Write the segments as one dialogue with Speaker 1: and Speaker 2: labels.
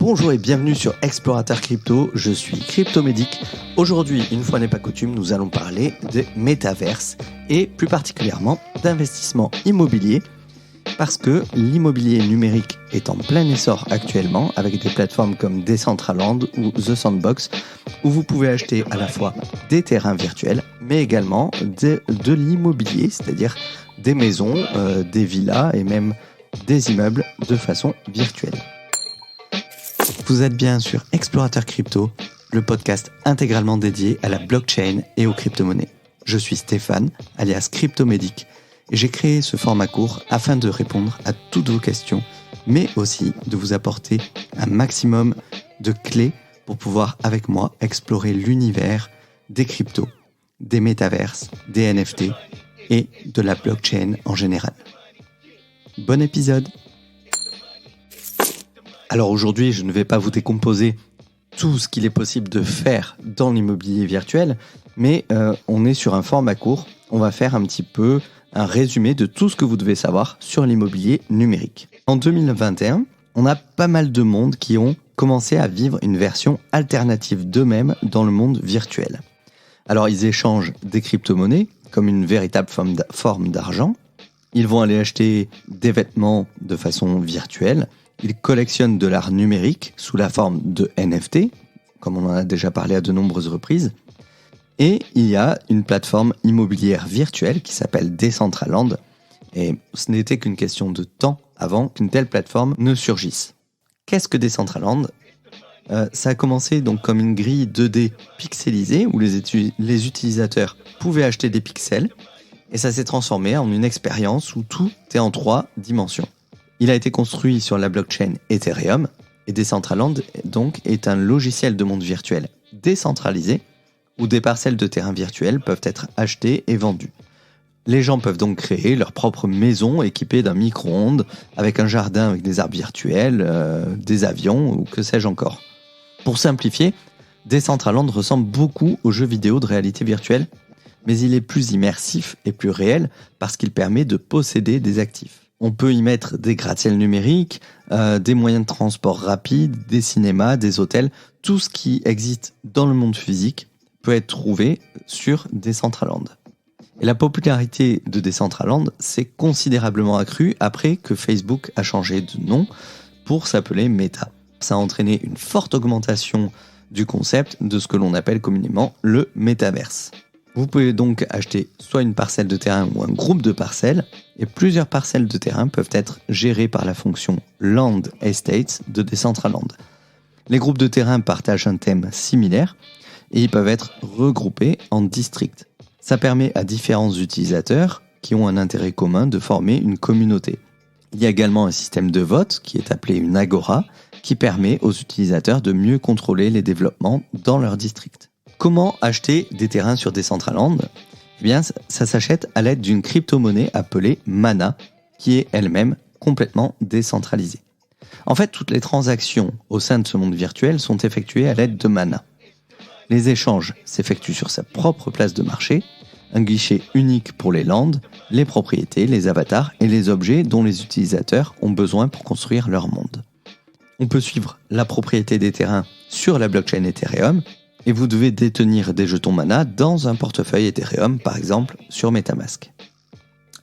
Speaker 1: Bonjour et bienvenue sur Explorateur Crypto, je suis Cryptomédic. Aujourd'hui, une fois n'est pas coutume, nous allons parler de métaverse et plus particulièrement d'investissement immobilier parce que l'immobilier numérique est en plein essor actuellement avec des plateformes comme Decentraland ou The Sandbox où vous pouvez acheter à la fois des terrains virtuels mais également de l'immobilier, c'est-à-dire des maisons, des villas et même des immeubles de façon virtuelle. Vous êtes bien sur Explorateur Crypto, le podcast intégralement dédié à la blockchain et aux crypto-monnaies. Je suis Stéphane, alias Cryptomédic, et j'ai créé ce format court afin de répondre à toutes vos questions, mais aussi de vous apporter un maximum de clés pour pouvoir, avec moi, explorer l'univers des cryptos, des métaverses, des NFT et de la blockchain en général. Bon épisode! Alors aujourd'hui, je ne vais pas vous décomposer tout ce qu'il est possible de faire dans l'immobilier virtuel, mais on est sur un format court. On va faire un petit peu un résumé de tout ce que vous devez savoir sur l'immobilier numérique. En 2021, on a pas mal de monde qui ont commencé à vivre une version alternative d'eux-mêmes dans le monde virtuel. Alors ils échangent des crypto-monnaies comme une véritable forme d'argent. Ils vont aller acheter des vêtements de façon virtuelle. Ils collectionnent de l'art numérique sous la forme de NFT, comme on en a déjà parlé à de nombreuses reprises. Et il y a une plateforme immobilière virtuelle qui s'appelle Decentraland. Et ce n'était qu'une question de temps avant qu'une telle plateforme ne surgisse. Qu'est-ce que Decentraland ? Ça a commencé donc comme une grille 2D pixelisée où les utilisateurs pouvaient acheter des pixels. Et ça s'est transformé en une expérience où tout est en 3 dimensions. Il a été construit sur la blockchain Ethereum et Decentraland donc est un logiciel de monde virtuel décentralisé où des parcelles de terrain virtuels peuvent être achetées et vendues. Les gens peuvent donc créer leur propre maison équipée d'un micro-ondes avec un jardin avec des arbres virtuels, des avions ou que sais-je encore. Pour simplifier, Decentraland ressemble beaucoup aux jeux vidéo de réalité virtuelle, mais il est plus immersif et plus réel parce qu'il permet de posséder des actifs. On peut y mettre des gratte-ciels numériques, des moyens de transport rapides, des cinémas, des hôtels. Tout ce qui existe dans le monde physique peut être trouvé sur Decentraland. Et la popularité de Decentraland s'est considérablement accrue après que Facebook a changé de nom pour s'appeler Meta. Ça a entraîné une forte augmentation du concept de ce que l'on appelle communément le métaverse. Vous pouvez donc acheter soit une parcelle de terrain ou un groupe de parcelles, et plusieurs parcelles de terrain peuvent être gérées par la fonction Land Estates de Decentraland. Les groupes de terrain partagent un thème similaire et ils peuvent être regroupés en districts. Ça permet à différents utilisateurs qui ont un intérêt commun de former une communauté. Il y a également un système de vote qui est appelé une agora qui permet aux utilisateurs de mieux contrôler les développements dans leur district. Comment acheter des terrains sur Decentraland ? Eh bien, ça s'achète à l'aide d'une crypto-monnaie appelée Mana, qui est elle-même complètement décentralisée. En fait, toutes les transactions au sein de ce monde virtuel sont effectuées à l'aide de Mana. Les échanges s'effectuent sur sa propre place de marché, un guichet unique pour les lands, les propriétés, les avatars et les objets dont les utilisateurs ont besoin pour construire leur monde. On peut suivre la propriété des terrains sur la blockchain Ethereum, et vous devez détenir des jetons Mana dans un portefeuille Ethereum, par exemple sur MetaMask.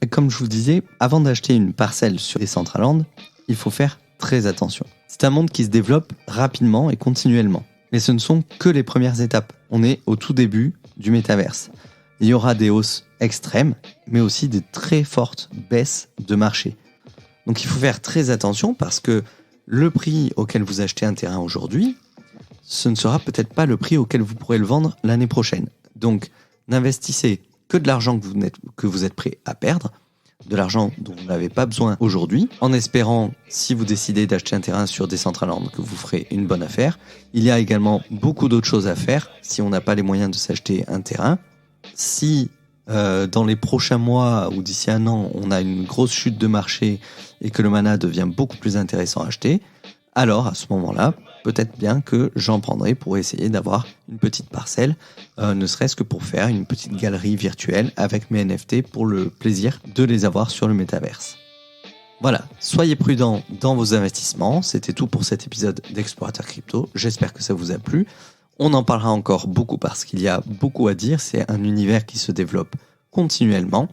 Speaker 1: Et comme je vous le disais, avant d'acheter une parcelle sur Decentraland, il faut faire très attention. C'est un monde qui se développe rapidement et continuellement. Mais ce ne sont que les premières étapes. On est au tout début du métaverse. Il y aura des hausses extrêmes, mais aussi des très fortes baisses de marché. Donc il faut faire très attention parce que le prix auquel vous achetez un terrain aujourd'hui, ce ne sera peut-être pas le prix auquel vous pourrez le vendre l'année prochaine. Donc, n'investissez que de l'argent que vous êtes prêt à perdre, de l'argent dont vous n'avez pas besoin aujourd'hui, en espérant, si vous décidez d'acheter un terrain sur Decentraland, que vous ferez une bonne affaire. Il y a également beaucoup d'autres choses à faire si on n'a pas les moyens de s'acheter un terrain. Si dans les prochains mois ou d'ici un an, on a une grosse chute de marché et que le Mana devient beaucoup plus intéressant à acheter, alors à ce moment-là, peut-être bien que j'en prendrai pour essayer d'avoir une petite parcelle, ne serait-ce que pour faire une petite galerie virtuelle avec mes NFT pour le plaisir de les avoir sur le métaverse. Voilà, soyez prudents dans vos investissements. C'était tout pour cet épisode d'Explorateur Crypto. J'espère que ça vous a plu. On en parlera encore beaucoup parce qu'il y a beaucoup à dire. C'est un univers qui se développe continuellement.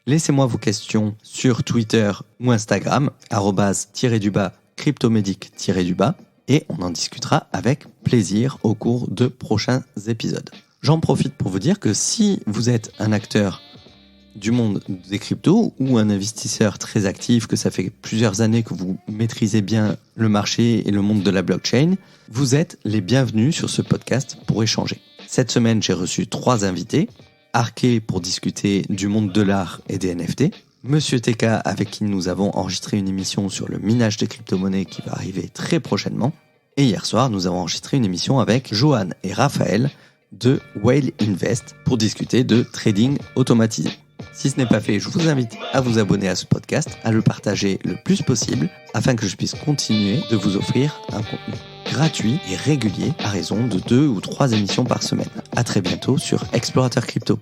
Speaker 1: Laissez-moi vos questions sur Twitter ou Instagram, @cryptomédic_. Et on en discutera avec plaisir au cours de prochains épisodes. J'en profite pour vous dire que si vous êtes un acteur du monde des cryptos ou un investisseur très actif, que ça fait plusieurs années que vous maîtrisez bien le marché et le monde de la blockchain, vous êtes les bienvenus sur ce podcast pour échanger. Cette semaine, j'ai reçu 3 invités. Arké pour discuter du monde de l'art et des NFT. Monsieur TK avec qui nous avons enregistré une émission sur le minage des crypto-monnaies qui va arriver très prochainement. Et hier soir, nous avons enregistré une émission avec Johan et Raphaël de Whale Invest pour discuter de trading automatisé. Si ce n'est pas fait, je vous invite à vous abonner à ce podcast, à le partager le plus possible, afin que je puisse continuer de vous offrir un contenu gratuit et régulier à raison de 2 ou 3 émissions par semaine. À très bientôt sur Explorateur Crypto.